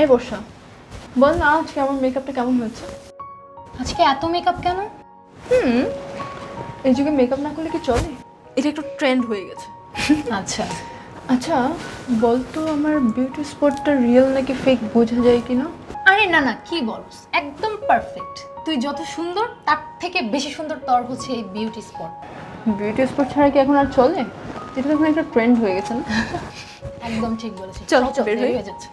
এই বর্ষা, বল না আজকে আমার মেকআপটা কেমন হয়েছে? আজকে এত মেকআপ কেন? এই যুগে মেকআপ না করলে কি চলে? এটা একটু ট্রেন্ড হয়ে গেছে। আচ্ছা, আচ্ছা বল তো আমার বিউটি স্পটটা রিয়েল নাকি ফেক বোঝা যায় কি না? আরে না না, কি বলস, একদম পারফেক্ট। তুই যত সুন্দর তার থেকে বেশি সুন্দর তোর হচ্ছে এই বিউটি স্পট। বিউটি স্পট ছাড়া কি এখন আর চলে? এটা তো এখন একটা ট্রেন্ড হয়ে গেছে না? একদম ঠিক বলেছিস। চল, চল বের বের হই। হয়ে যাচ্ছে।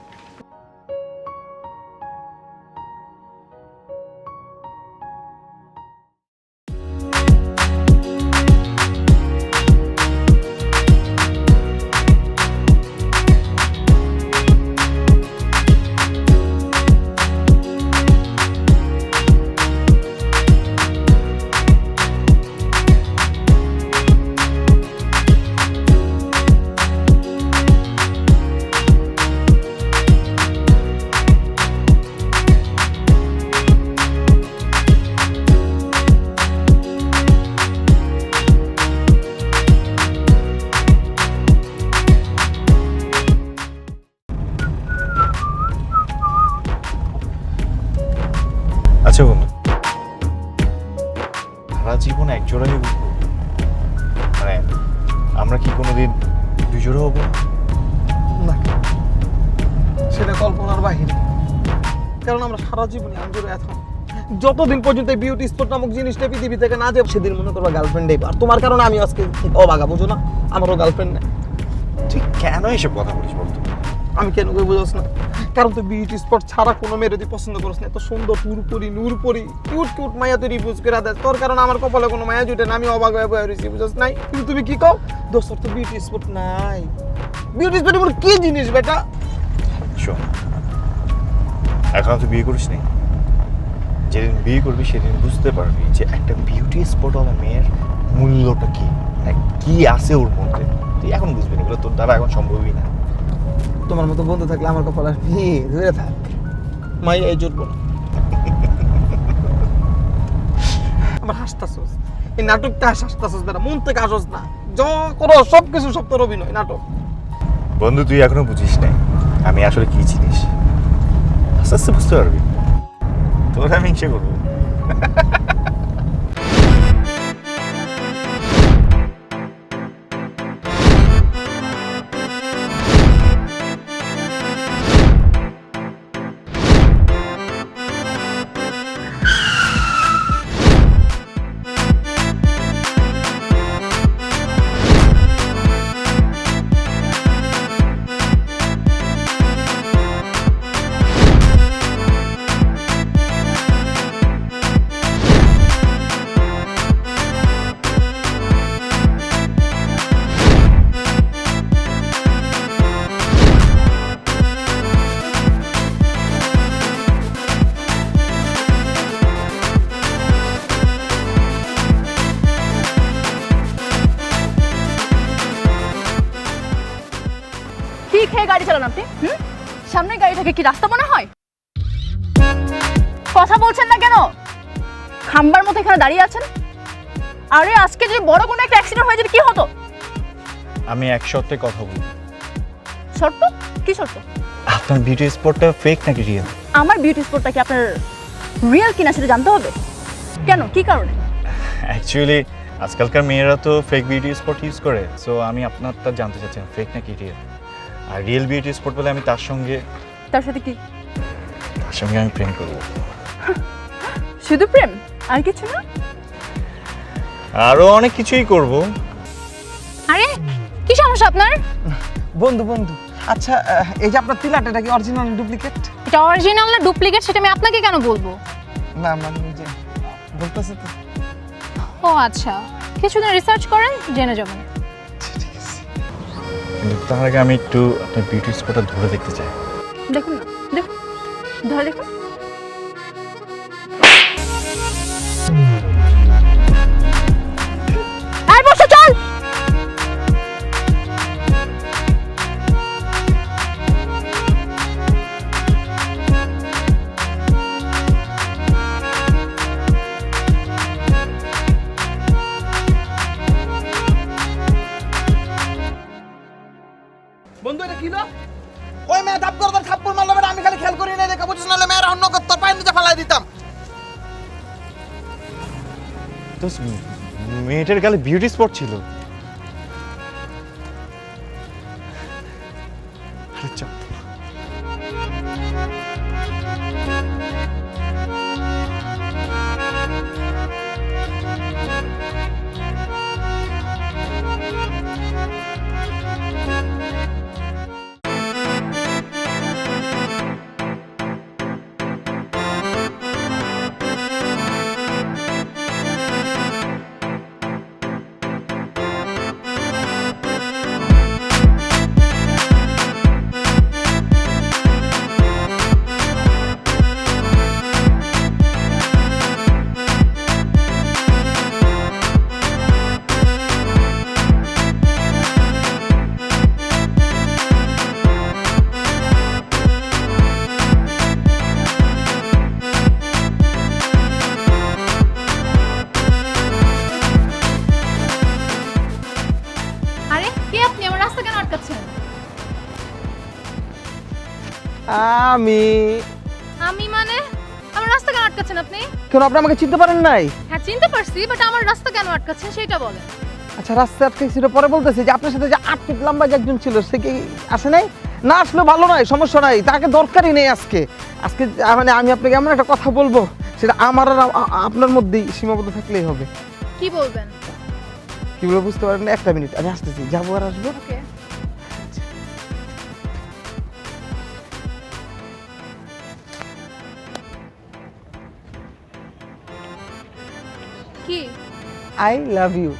আচ্ছা বন্ধু, সারা জীবন এক জোড়াই উঠবো? মানে আমরা কি কোনোদিন দুই জোড়া হবো না, সেটা কল্পনার বাহিরে। কারণ আমরা সারা জীবনে আঞ্জুরে এখন যতদিন পর্যন্ত বিউটি স্পট নামক জিনিসটা পৃথিবী থেকে না যাবে সেদিন মনে করবা গার্লফ্রেন্ড আর তোমার কারণে আমি আজকে অবাগা, বুঝো না? আমারও গার্লফ্রেন্ড নেই। তুই কেন এসব কথা বলিস বলতো? আমি কেন করে বুঝোস না? কারণ তুই বিউটি স্পট ছাড়া কোনো মেয়ের তুই পছন্দ করিস না। এত সুন্দর নূরপরি কিউট কিউট মায়া তুই রিভিউজ করে দেয়, তোর কারণে আমার কপালে কোনো মায়া জুটে না। আমি অবাক হয়ে বয়ে রয়েছি, বুঝোস নাই? কিন্তু তুমি কি কও দোস্তর তো বিউটি স্পট নাই। বিউটি স্পট বলে কি জিনিস বেটা? শোন, এখন তুই বিয়ে করিস নি, যেদিন বিয়ে করবি সেদিন বুঝতে পারবি যে একটা বিউটি স্পটওয়ালা মেয়ের মূল্যটা কি, মানে কি আছে ওর মধ্যে। তুই এখন বুঝবি না, এগুলো তোর দ্বারা এখন সম্ভবই না। তোমার মতো বন্ধু থাকলে আমার কপাল আর বিয়ে ধরে থাক, মাই এই জুটবো না। আমার হাসতাছস, এই নাটকটা হাসতাছস দাঁড়া, মন থেকে হাসস না। যা করো সব কিছু সব তোর অভিনয় নাটক। বন্ধু তুই এখনো বুঝিস নাই আমি আসলে কি জিনিস। আস্তে আস্তে বুঝতে পারবি, তোর আমি হিংসে করবো। কি খেয়ে গাড়ি চালান আপনি? সামনে গাড়ি থেকে কি রাস্তা মনে হয়? কথা বলছেন না কেন? খাম্বার মতো এখানে দাঁড়িয়ে আছেন। আরে আজকে যদি বড় কোনো একটা অ্যাক্সিডেন্ট হয়ে যেত কি হতো? আমি এক শর্তে কথা বলবো। শর্ত? কি শর্ত? আপনার বিউটি স্পটটা ফেক নাকি রিয়েল? আমার বিউটি স্পটটা কি আপনার রিয়েল কিনা সেটা জানতে হবে? কেন, কি কারণে? অ্যাকচুয়ালি আজকালকার মেয়েরা তো ফেক বিউটি স্পট ইউজ করে, সো আমি আপনারটা জানতে চাচ্ছি ফেক নাকি রিয়েল। আর রিয়েল বিউটি স্পট বলে আমি তার সাথে কি? আমি প্রেম করব। শুধু প্রেম আর কিছু না? আরো অনেক কিছুই করব। আরে কি সমস্যা আপনার? বন্ধু বন্ধু, আচ্ছা এই যে আপনার তিলাটা, এটা কি অরিজিনাল ডুপ্লিকেট? এটা অরিজিনাল না ডুপ্লিকেট সেটা আমি আপনাকে কেন বলবো? না মানে যে বলতেছে তো। ও আচ্ছা, কিছুদিন রিসার্চ করেন, জেনে যাবেন। কিন্তু তার আগে আমি একটু আপনার বিউটি স্পটটা ধরে দেখতে চাই। দেখুন না, দেখুন, ধরে দেখুন। আর বসে চল। বন্ধু এটা কি না? ওই মেয়ে ধাপ করে থাপ্পড় মারলো, আমি খালি খেয়াল করি দিতাম। দোস্ত মেয়েটার গালে বিউটি স্পট ছিল। আরে চাপ। আরে কে আপনি? আমার রাস্তা কেন আটকাচ্ছেন? আমি আমি মানে আমার রাস্তা কেন আটকাচ্ছেন আপনি? কেন আপনি আমাকে চিনতে পারেন নাই? হ্যাঁ চিনতে পারছি, বাট আমার রাস্তা কেন আটকাচ্ছেন সেটা বলেন। আচ্ছা রাস্তায় আটকেছিল, পরে বলতেছি যে আপনার সাথে যে 8 ফিট লম্বা যে একজন ছিল সে কি আসে নাই? না আসলে ভালো নয়, সমস্যা নাই, তাকে দরকারই নেই আজকে। আজকে মানে আমি আপনাকে এমন একটা কথা বলবো সেটা আমার আর আপনার মধ্যেই সীমাবদ্ধ থাকলেই হবে। কি বলবেন? কি বলে বুঝতে পারেন না? একটা মিনিট, আমি আসতেছি, যাবো আর আসবো। ওকে। কি? I love you.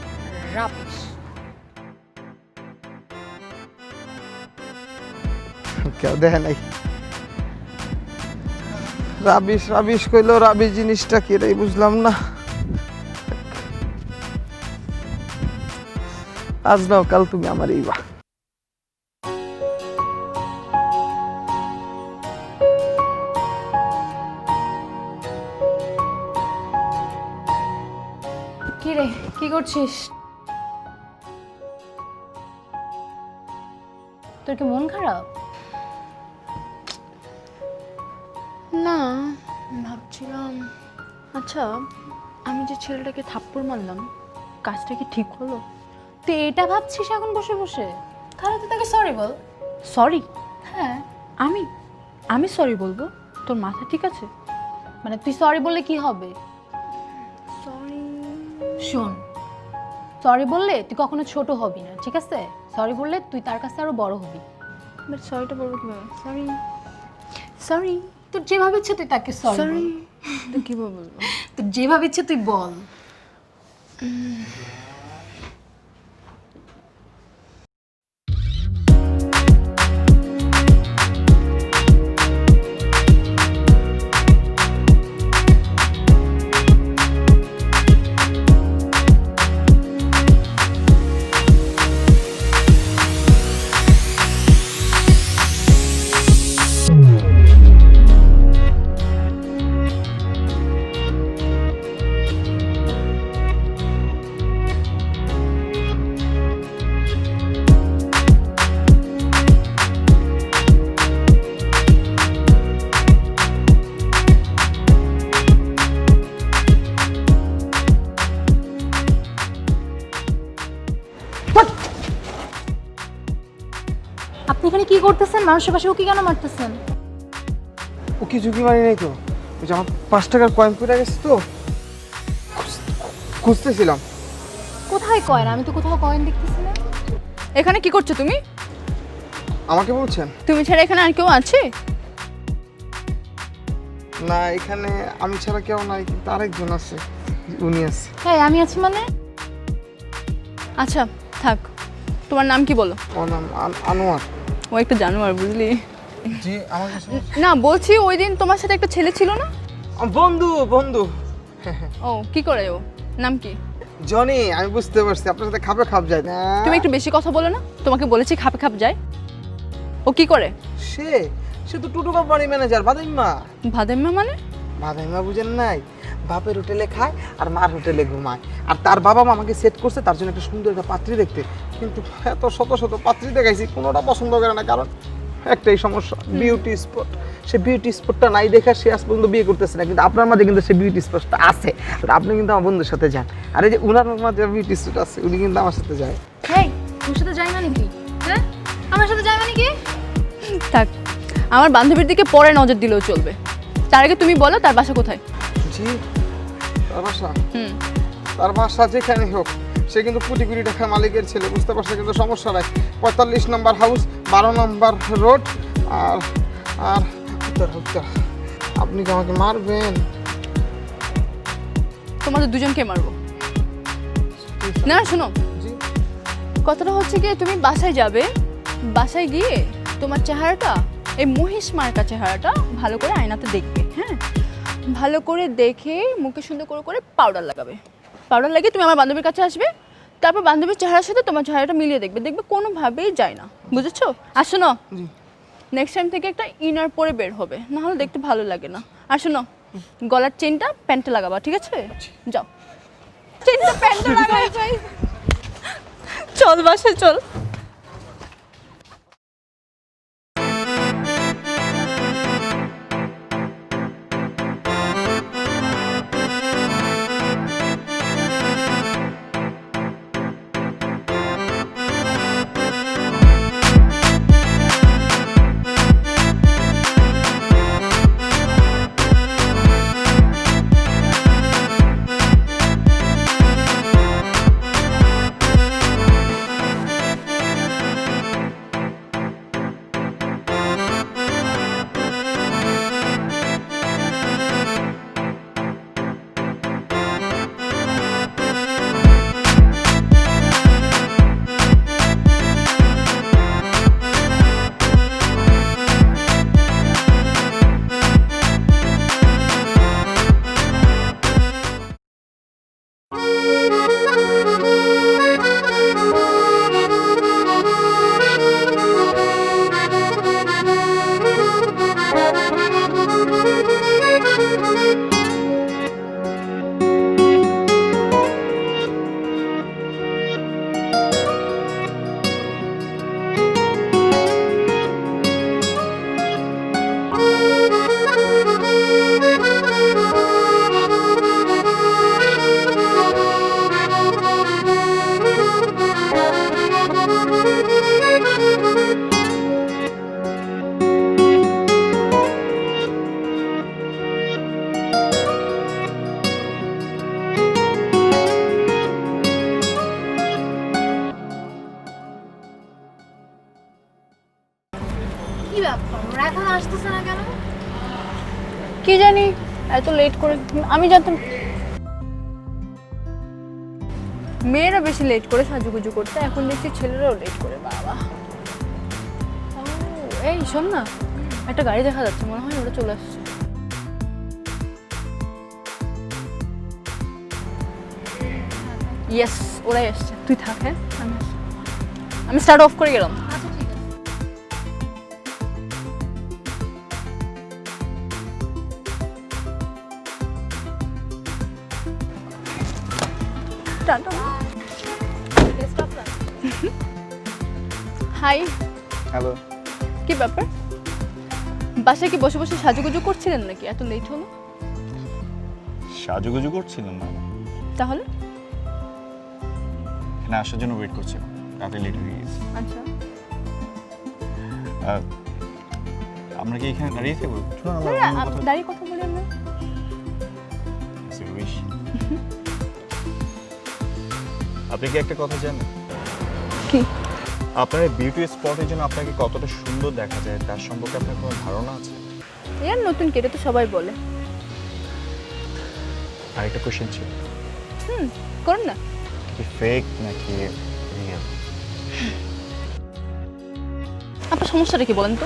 রাবিশ। কেউ দেখে নাই। রাবিশ রাবিশ কইলো, রাবিশ জিনিসটা কি রে বুঝলাম না। আজ নাও কাল তুমি আমার ইবা। কি রে, কি করছিস? তোর কি মন খারাপ? না, ভাবছিলাম আচ্ছা আমি যে ছেলেটাকে থাপ্পড় মারলাম কাজটা কি ঠিক হলো? তুই এটা ভাবছিস এখন বসে বসে? তাহলে তুই তাকে সরি বল। সরি? হ্যাঁ, আমি সরি বলবো? তোর মাথা ঠিক আছে? মানে তুই সরি বললে কি হবে? সরি শোন, সরি বললে তুই কখনো ছোট হবি না, ঠিক আছে? সরি বললে তুই তার কাছে আরো বড় হবি। বাট সরিটা বলবো কিভাবে? সরি সরি তোর যেভাবে ইচ্ছে তুই তাকে সরি সরি বল। তো কিভাবে বলবো? তোর যেভাবে ইচ্ছে তুই বল। আপনি এখানে কি করতেছেন? মানুষের পাশে ওকে কেন মারতেছেন? ও কিছু কি মানি নাই তো, ওই যে আমার 5 টাকার কয়েন পড়ে গেছে তো খুঁজতেছিলাম। কোথায় কয়েন? আমি তো কোথাও কয়েন দেখতেছি না। এখানে কি করছো তুমি? আমাকে বলছেন? তুমি ছাড়া এখানে আর কেউ আছে? না, এখানে আমি ছাড়া কেউ নাই, কিন্তু আরেকজন আছে, উনি আছে। হ্যাঁ আমি আছি মানে? আচ্ছা থাক, তোমার নাম কি বলো? ওর নাম আনোয়ার। ও একটা জানোয়ার বুঝলি? জি আমাকে না বলছি ওই দিন তোমার সাথে একটা ছেলে ছিল না? বন্ধু বন্ধু ও কি করে ও? নাম কি? জনি, আমি বুঝতে পারছি আপনার সাথে খাপে খাপ যায় না। তুমি একটু বেশি কথা বলো না, তোমাকে বলেছি খাপে খাপ যায়। ও কি করে? সে সে তো টুটু কোম্পানি ম্যানেজার, বাদাইম্মা। ভাদেম্মা মানে? বাদাইম্মা বুঝেন নাই? বাপের হোটেলে খায় আর মার হোটেলে ঘুমায়। আর তার বাবা মা আমাকে সেট করছে তার জন্য একটা সুন্দর একটা পাত্রী দেখতে, কিন্তু এত শত শত পাত্রী দেখাইছি, কোনোটা পছন্দ করে না, কারণ একটাই সমস্যা, বিউটি স্পট। সে বিউটি স্পটটা নাই দেখা সে আজ পর্যন্ত বিয়ে করতেছে না, কিন্তু আপনার মাঝে কিন্তু সে বিউটি স্পটটা আছে। তো আপনি কিন্তু আমার বন্ধুর সাথে যান, আর এই যে উনার মাঝে বিউটি স্পট আছে উনি কিন্তু আমার সাথে যায়। হেই, তোর সাথে যাই মানে কি? হ্যাঁ, আমার সাথে যাই মানে কি? থাক, আমার বান্ধবীর দিকে পরে নজর দিলেও চলবে। তার আগে তুমি বলো তার বাসা কোথায়? জি, তার বাসা, হুম, তার বাসা যেখানে হোক, সে কিন্তু কোটি কোটি টাকা মালিকের ছেলে, বুঝতে পারছে, কিন্তু সমস্যা নাই। 45 নম্বর হাউস, 12 নম্বর রোড, আর আর উত্তর উত্তর। আপনি কি আমাকে মারবেন? তোমাদের দুজনকে মারবো না। শোনো, জি, কথাটা হচ্ছে কি, তুমি বাসায় যাবে, বাসায় গিয়ে তোমার চেহারাটা, এই মহিষ মার্কা চেহারাটা ভালো করে আয়নাতে দেখবে। হ্যাঁ, ভালো করে দেখে মুখে সুন্দর করে করে পাউডার লাগাবে। পাউডার লাগিয়ে তুমি আমার বান্ধবীর কাছে আসবে, তারপর বান্ধবীর চেহারার সাথে তোমার চেহারাটা মিলিয়ে দেখবে, দেখবে কোনোভাবেই যায় না। বুঝেছো? আর শোনো, জি। নেক্সট টাইম থেকে একটা ইনার পরে বের হবে, না হলে দেখতে ভালো লাগে না। আর শোনো, গলার চেনটা প্যান্টে লাগাবা, ঠিক আছে? যাও, চেনটা প্যান্টে লাগাই যাই। চল বাসে চল। কি ব্যাপার, ওরা এখন আসতেছে না কেন? কি জানি এত লেট করে, আমি জানতাম মেয়েরা বেশি লেট করে সাজুগুজু করতে, এখন দেখছি ছেলেরাও লেট করে। বাবা, ও এই শোন না, একটা গাড়ি দেখা যাচ্ছে, মনে হয় ওরা চলে আসছে। ইয়েস, ওরাই আসছে। তুই থাক, হ্যাঁ, আমি স্টার্ট অফ করে গেলাম। আচ্ছা ঠিক আছে। Hi, hello. কি ব্যাপার, বাসায় কি বসে বসে সাজুগুজু করছিলেন নাকি? এত লেট হলো সাজুগুজু করছিলাম না, তাহলে? এখানে আসার জন্য ওয়েট করছিলাম, রাতে লেট হয়ে গেছে। আচ্ছা, আমরা কি এখানে দাঁড়িয়ে থাকবো? চলো আমরা হ্যাঁ, অন্য কোথাও- দাঁড়িয়ে কথা বলি আমরা। As you wish. আপনি কি একটা কথা জানেন? কি? আপনার বিউটি স্পটের জন্য আপনাকে কতটা সুন্দর দেখা যায় তার সম্পর্কে আপনার কোনো ধারণা আছে? এর নতুন কেটে তো সবাই বলে। আরেকটা কোশ্চেন ছিল, করুন না। কি ফেক নাকি রিয়েল? আপনার সমস্যাটা কি বলেন তো?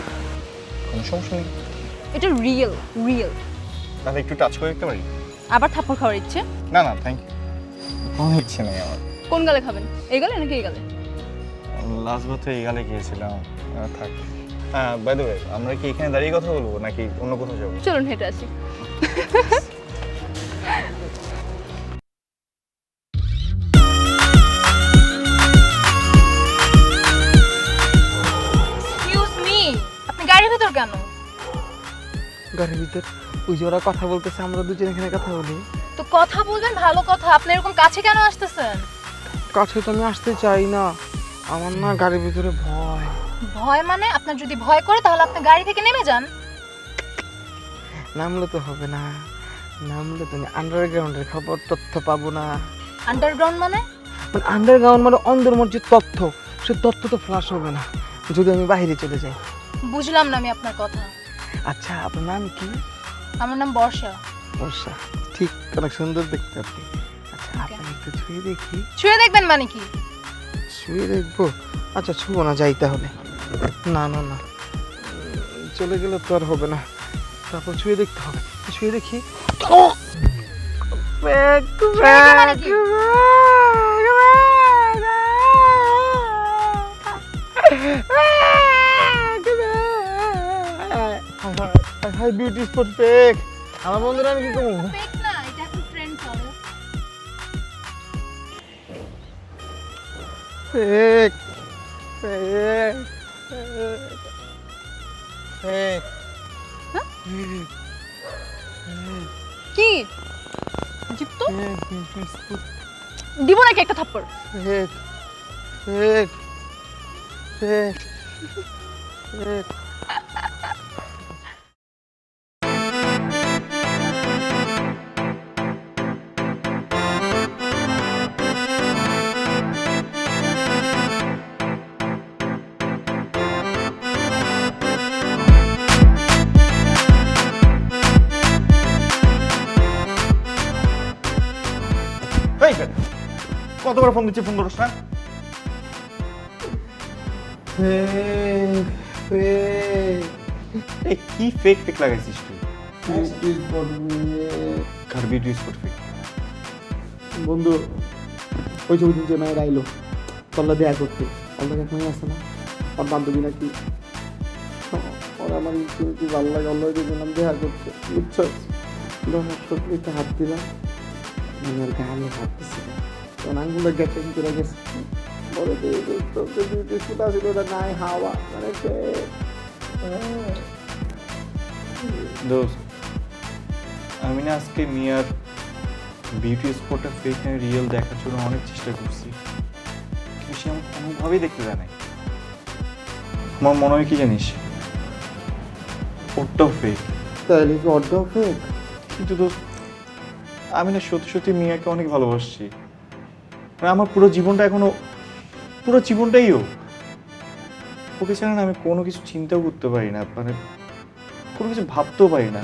কোনো সমস্যা নেই, এটা রিয়েল রিয়েল। তাহলে একটু টাচ করে দেখতে পারি? আবার থাপ্পড় খাওয়ার ইচ্ছে? না না, থ্যাংক ইউ, কোনো ইচ্ছে নেই আমার। কোন গালে খাবেন, এই গালে নাকি এই গালে? লাস্ট বার তো এই গালে গিয়েছিলাম, থাক। হ্যাঁ, বাই দ্য ওয়ে, আমরা কি এখানে দাঁড়িয়ে কথা বলবো নাকি অন্য কোথাও যাবো? চলুন হেঁটে আসি। এক্সকিউজ মি, আপনি ঘরের ভিতর ওই যে ওরা কথা বলতেছে, আমরা দুজন এখানে কথা বলি। তো কথা বলবেন ভালো কথা, আপনি এরকম কাছে কেন আসতেছেন? কাছে তো আমি আসতে চাই না, আমার না গাড়ির ভিতরে ভয়। ভয় মানে? আপনার যদি ভয় করে তাহলে আপনি গাড়ি থেকে নেমে যান। নামলে তো হবে না, নামলে তো আন্ডারগ্রাউন্ডের খবর তথ্য পাবো না। আন্ডারগ্রাউন্ড মানে? মানে আন্ডারগ্রাউন্ড মানে অন্দরমর যে তথ্য, সে তথ্য তো ফ্লাশ হবে না যদি আমি বাইরে চলে যাই। বুঝলাম না আমি আপনার কথা। আচ্ছা আপনার নাম কি? আমার নাম বর্ষা। বর্ষা, ঠিক, অনেক সুন্দর দেখতে আপনি। আচ্ছা Okay. আপনি একটু ছুঁয়ে দেখি। ছুঁয়ে দেখবেন মানে কি? ছুঁয়ে দেখবো? আচ্ছা ছুঁবো না, যাই তাহলে। না না না, চলে গেলে তো আর হবে না, তারপর ছুঁয়ে দেখতে হবে। ছুঁয়ে দেখি। মানে কি? Hi beauty spot fake. আমার বন্ধুরা আমি কি করবো? ফেক না, এটা এখন ট্রেন্ড চলে। Fake fake fake. কি জিপ তো দিব নাকি একটা থাপ্পড়? Fake fake fake fake. এই বেটা, কতবার ফোন দিচ্ছি, ফোন ধরছ না? ফেক ফেক এই কি ফেক ফেক লাগাইছিস তুই? Beauty spot fake. কার বিউটি স্পট ফেক? বন্ধু ওই ছবি দিন যে মায়ের আইলো তল্লা দেয়া করতে, তল্লা এক মেয়ে আছে না, ওর বান্ধবী নাকি, ওর আমার কি ভালো লাগে, অল্লাহ দিলাম দেখা করতে, বুঝছো? দশ সত্যি হাত দিলাম, আমি ওর গায়ে হাত দিচ্ছি, তখন আঙ্গুলো গেছে করে গেছে, বলে বিউটি স্পট আসলে ওটা নাই হাওয়া মানে দোস্ত, আমি না আজকে মিয়ার বিউটি স্পটটা ফেক না রিয়েল দেখার জন্য অনেক চেষ্টা করছি, কিন্তু সে আমার কোনোভাবেই দেখতে দেয় নাই। আমার মনে হয় কি জানিস, ওটাও ফেক। তাহলে কি অর্ধেক ফেক? কিন্তু দোস্ত, আমি না সত্যি সত্যি মিয়াকে অনেক ভালোবাসছি, মানে আমার পুরো জীবনটা এখনো, পুরো জীবনটাই ওকে ছাড়া না আমি কোনো কিছু চিন্তাও করতে পারি না, মানে কোনো কিছু ভাবতেও পারি না।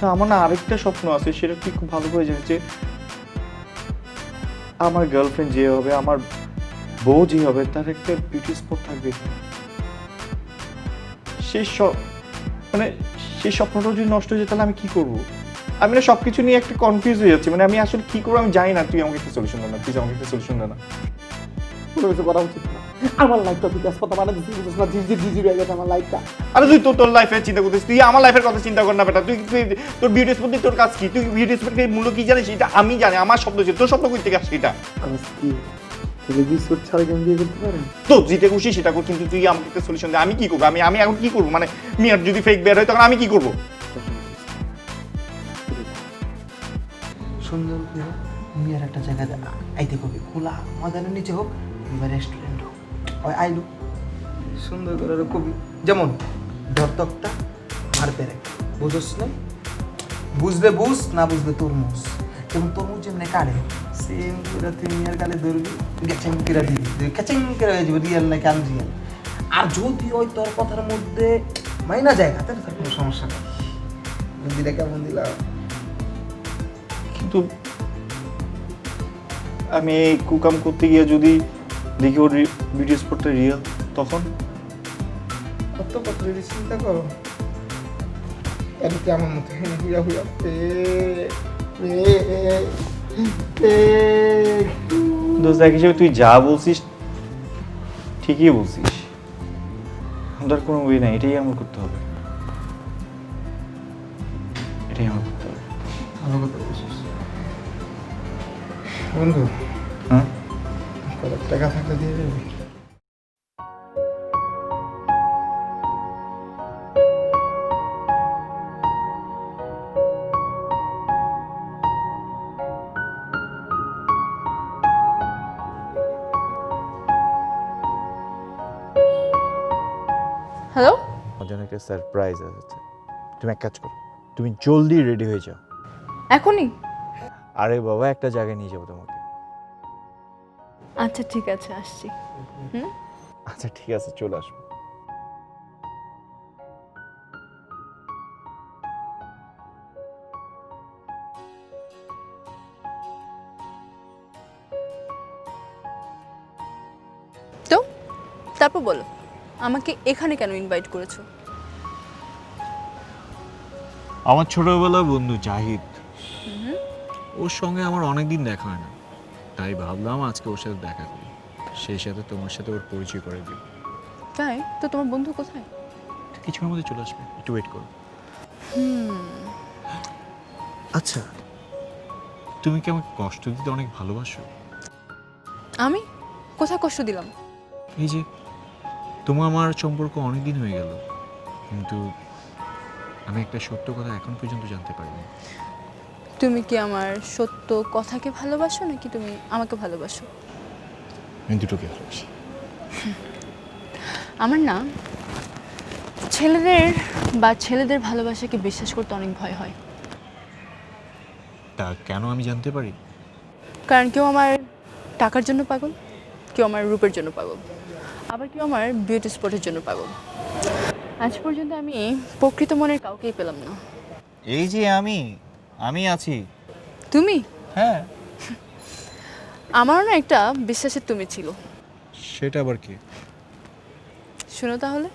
না, আমার না আরেকটা স্বপ্ন আছে, সেটা তুই খুব ভালো করে জানিস, যে আমার গার্লফ্রেন্ড যে হবে, আমার বউ যে হবে, তার একটা বিউটি স্পট থাকবে। সেই মানে সেই স্বপ্নটা যদি নষ্ট হয়ে যায় তাহলে আমি কি করব? আমি না সবকিছু নিয়ে একটা কনফিউজ হয়ে যাচ্ছি, মানে আমি আসলে কি করবো আমি জানি না। তুই আমাকে একটা সলিউশন দে না, প্লিজ আমাকে একটা সলিউশন দে না। কোনো কিছু করা উচিত না, আমার লাইফটা তুই ব্যস্ততা বানা দিচ্ছিস, বুঝছিস না? ঝিরঝির হয়ে গেছে আমার লাইফটা। আরে তুই তোর লাইফের চিন্তা করতেছিস, তুই আমার লাইফের কথা চিন্তা কর না বেটা। তুই তোর বিউটি স্পট দিয়ে তোর কাজ কি? তুই বিউটি স্পটের মূল্য কি জানিস? এটা আমি জানি, আমার শব্দ ছিল, তোর শব্দ কই থেকে আসছে এটা? কাজ কি? তুমি বিস্কুট ছাড়া কেন বিয়ে করতে পারেন? তো যেটা খুশি সেটা কর, কিন্তু তুই আমাকে একটা সলিউশন দে। আমি কি করবো? আমি এখন কি করবো? মানে মিয়ার যদি ফেক বের হয় তখন আমি কি করবো? সুন্দর করে মিয়ার একটা জায়গা আইতে কবি, খোলা ময়দানের নিচে হোক কিংবা রেস্টুরেন্ট হোক, ওই আইলু সুন্দর করে কবি, যেমন দর্তকটা আর পেরেক, বুঝোস না? বুঝলে বুঝ, না বুঝলে তরমুজ। যেমন তরমুজ যেমনি কাটে, সেম করে তুই মিয়ার গালে ধরবি, ক্যাচিং করে দিবি, ক্যাচিং করে হয়ে যাবে রিয়েল নাকি আনরিয়েল। আর যদি ওই তোর কথার মধ্যে মাইনা জায়গা, তাহলে তার কোনো সমস্যা নেই। বুদ্ধিটা কেমন দিলাম? কিন্তু আমি এই কুকাম করতে গিয়ে যদি দেখি ওর বিউটি স্পটটা রিয়েল, তখন কত কত যদি চিন্তা করো, এদিকে আমার মতো হুইয়া হুইয়া দোস্ত, এক হিসেবে তুই যা বলছিস ঠিকই বলছিস, আমার কোনো ওয়ে নাই, এটাই আমার করতে হবে, এটাই আমার করতে হবে। ভালো কথা বলছিস বন্ধু। হ্যাঁ, কত টাকা থাকলে দিয়ে দেবে? জন্য একটা সারপ্রাইজ আছে। তুমি এক কাজ করো, তুমি জলদি রেডি হয়ে যাও। এখনই? আরে বাবা, একটা জায়গায় নিয়ে যাবো তোমাকে। আচ্ছা ঠিক আছে, আসছি। আচ্ছা ঠিক আছে, চলে আসবো। তো তারপর বলো, আমাকে এখানে কেন ইনভাইট করেছো? আমার ছোটবেলার বন্ধু জাহিদ, ওর সঙ্গে আমার অনেকদিন দেখা হয় না, তাই ভাবলাম আজকে ওর সাথে দেখা করি, সেই সাথে তোমার সাথে ওর পরিচয় করে দিই। তাই তো? তোমার বন্ধু কোথায়? কিছুক্ষণের মধ্যে চলে আসবে, একটু ওয়েট করো। আচ্ছা, তুমি কি আমাকে কষ্ট দিতে অনেক ভালোবাসো? আমি কোথায় কষ্ট দিলাম? এই যে তোমার আমার সম্পর্ক অনেক দিন হয়ে গেল, কিন্তু আমি একটা সত্য কথা এখন পর্যন্ত জানতে পারিনি। তুমি কি আমার সত্য কথাকে ভালোবাসো নাকি তুমি আমাকে ভালোবাসো? আমি দুটোকে ভালোবাসি। আমার না ছেলেদের ভালোবাসাকে বিশ্বাস করতে অনেক ভয় হয়। তা কেন আমি জানতে পারি? কারণ কেউ আমার টাকার জন্য পাগল, কেউ আমার রূপের জন্য পাগল, আবার কেউ আমার বিউটি স্পটের জন্য পাগল। আজ পর্যন্ত আমি প্রকৃত মনের কাউকেই পেলাম না। এই যে আমি আছি। তুমি? হ্যাঁ। আমারও না একটা বিশ্বাসের তুমি ছিল। সেটা আবার কি? শোনো তাহলে।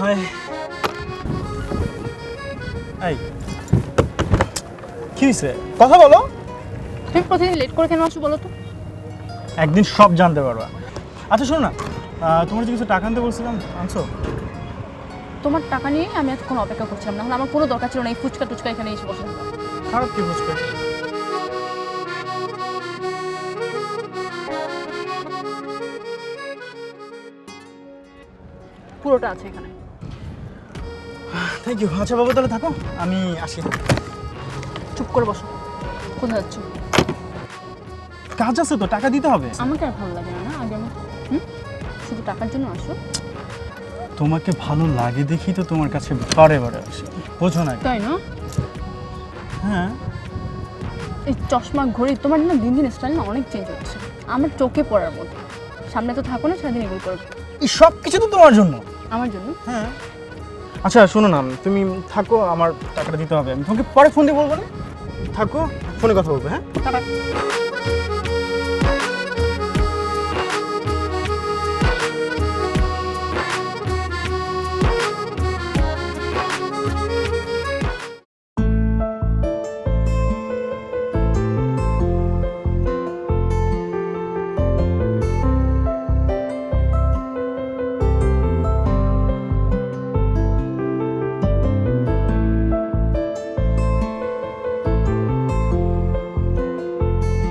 হাই, এই কি হয়েছে? কথা বলো। তুমি প্রতিদিন লেট করে কেন আসো বলো তো? একদিন সব জানতে পারবা। আচ্ছা শোনো না, তোমার যে কিছু টাকা আনতে বলছিলাম, আনছো? তোমার টাকা নিয়ে আমি এতক্ষণ অপেক্ষা করছিলাম, না হলে আমার কোনো দরকার ছিল না এই ফুচকা টুচকা এখানে এসে বসে থাকা। খারাপ কি বুঝবে? পুরোটা আছে এখানে। Thank you. আচ্ছা বাবু তাহলে থাকো, আমি আসি। চুপ করে বসো। কোথায় যাচ্ছ? কাজ আছে তো, টাকা দিতে হবে। আমাকে আর ভালো লাগে না আগে আমার। শুধু টাকার জন্য আসো? তোমাকে ভালো লাগে দেখি তো তোমার কাছে বারে বারে আসি, বোঝো না? তাই না? হ্যাঁ। এই চশমা ঘড়ি তোমার না দিন দিন স্টাইল না অনেক চেঞ্জ হচ্ছে, আমার চোখে পড়ার মতো। সামনে তো থাকো না, সারাদিন এগুলো করবে। এই সব কিছু তো তোমার জন্য। আমার জন্য? হ্যাঁ। আচ্ছা শোনো না, তুমি থাকো, আমার টাকাটা দিতে হবে। আমি তোমাকে পরে ফোন দিয়ে বলবো না? থাকো, ফোনে কথা বলবো। হ্যাঁ, টাটা।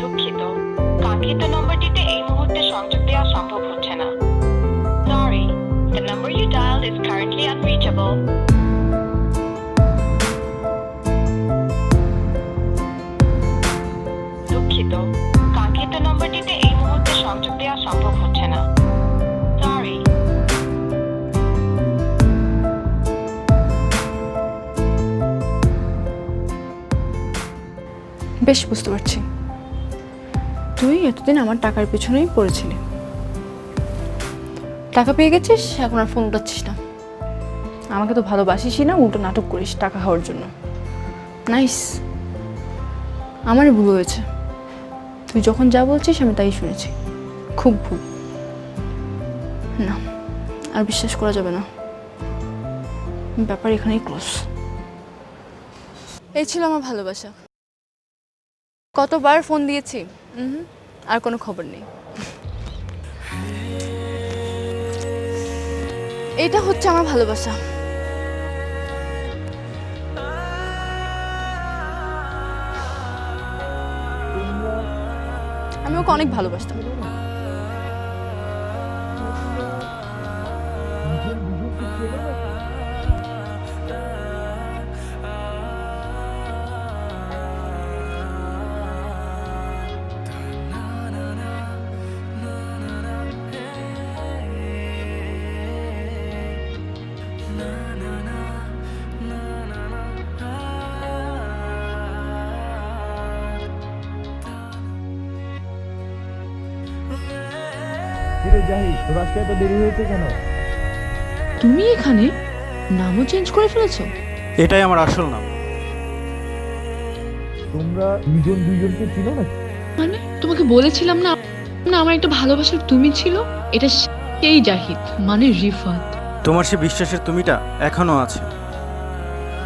দুঃখিত is currently unreachable. দুঃখিত, কাঙ্ক্ষিত নম্বরটিতে এই মুহূর্তে সংযোগ দেওয়া সম্ভব হচ্ছে না। সরি। বেশ বুঝতে পারছি, তুই এতদিন আমার টাকার পিছনেই পড়েছিলি। টাকা পেয়ে গেছিস, এখন আর ফোন উঠাচ্ছিস না। আমাকে তো ভালোবাসিসই না, উল্টো নাটক করিস টাকা খাওয়ার জন্য। নাইস, আমারই ভুল হয়েছে। তুই যখন যা বলছিস আমি তাই শুনেছি। খুব ভুল। না, আর বিশ্বাস করা যাবে না। ব্যাপার এখানেই ক্লোজ। এই ছিল আমার ভালোবাসা। কতবার ফোন দিয়েছি, আর কোনো খবর নেই। এটা হচ্ছে আমার ভালোবাসা। আমি ওকে অনেক ভালোবাসতাম। তুমি এখানে নামও চেঞ্জ করে ফেলেছো? এটাই আমার আসল নাম। মানে তোমাকে বলেছিলাম না, না আমার একটা ভালোবাসার তুমি ছিল, এটা সেই জাহিদ মানে রিফাত। তোমার সে বিশ্বাসের তুমিটা এখনো আছে,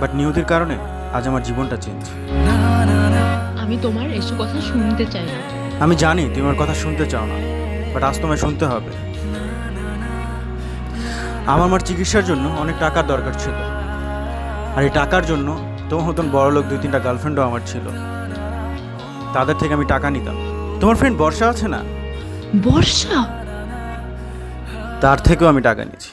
বাট নিয়তির কারণে আজ আমার জীবনটা চেঞ্জ। আমি তোমার এসব কথা শুনতে চাই না। আমি জানি তুমি আমার কথা শুনতে চাও না, বাট আজ তোমায় শুনতে হবে। আমার মার চিকিৎসার জন্য অনেক টাকার দরকার ছিল, আর এই টাকার জন্য তোমার মতন বড়লোক 2-3টা গার্লফ্রেন্ডও আমার ছিল। তাদের থেকে আমি টাকা নিতাম। তোমার ফ্রেন্ড বর্ষা আছে না, বর্ষা? তার থেকেও আমি টাকা নিয়েছি।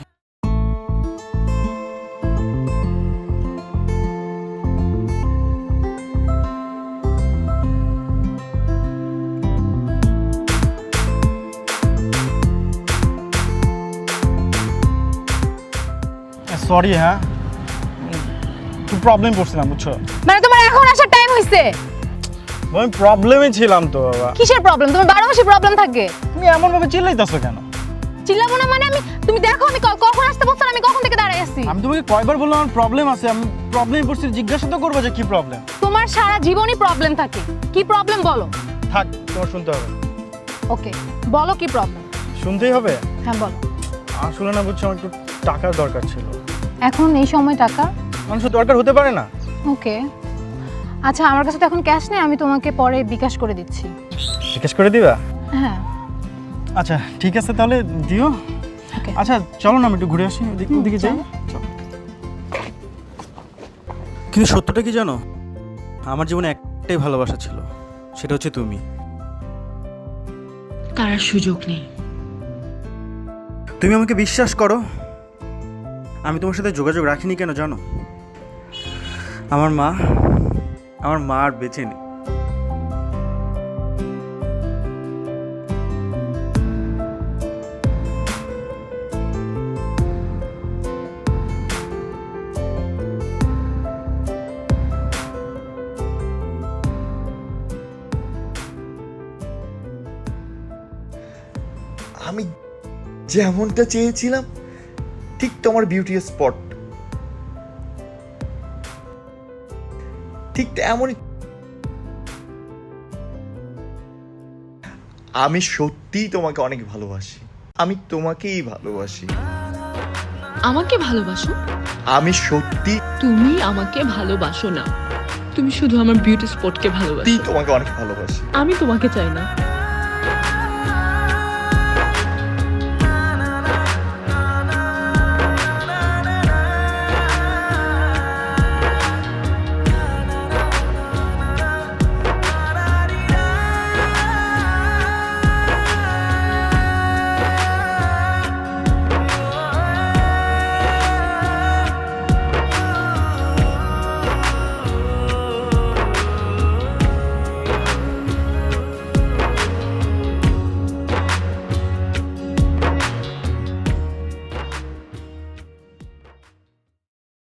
সরি, হ্যাঁ খুব প্রবলেম পড়ছিলাম, বুঝছো? মানে তোমার এখন আসার টাইম হয়েছে? আমি প্রবলেমে ছিলাম তো বাবা। কিসের প্রবলেম? তোমার 12 মাসে প্রবলেম থাকে। তুমি এমন ভাবে চিল্লাইতেছো কেন? চিল্লাবো না মানে? তুমি দেখো আমি কখন আসতে বলছো, আমি কখন থেকে দাঁড়াই আছি। আমি তোমাকে কয়বার বললাম আমার প্রবলেম আছে, আমি প্রবলেমে পড়ছি, জিজ্ঞাসা তো করবো যে কি প্রবলেম। তোমার সারা জীবনই প্রবলেম থাকে। কি প্রবলেম বলো? থাক, তোমার শুনতে হবে। ওকে, বলো কি প্রবলেম। শুনতেই হবে? হ্যাঁ বলো। আসলে না, বুঝছো, আমার একটু টাকার দরকার ছিল। এখন এই সময় টাকা? মানুষের দরকার হতে পারে না? ওকে, আচ্ছা আমার কাছে তো এখন ক্যাশ নেই, আমি তোমাকে পরে বিকাশ করে দিচ্ছি। জিজ্ঞেস করে দিবা? হ্যাঁ। আচ্ছা ঠিক আছে, তাহলে দিও। ওকে। আচ্ছা চলো না, আমি একটু ঘুরে আসি, ওদিকে যাই। কিন্তু সত্যটা কি জানো, আমার জীবনে একটাই ভালোবাসা ছিল, সেটা হচ্ছে তুমি। তার আর সুযোগ নেই। তুমি আমাকে বিশ্বাস করো, আমি তোমার সাথে যোগাযোগ রাখিনি কেন জানো? আমার মা আর বেঁচে নেই। আমি যেমনটা চেয়েছিলাম ঠিক তোমার বিউটি স্পট ঠিক তেমনই। আমি সত্যিই তোমাকে অনেক ভালোবাসি। আমি তোমাকেই ভালোবাসি। আমাকে ভালোবাসো? আমি সত্যি তুমি আমাকে ভালোবাসো না, তুমি শুধু আমার বিউটি স্পটকে ভালোবাসো। তোমাকে অনেক ভালোবাসি। আমি তোমাকে চাই না।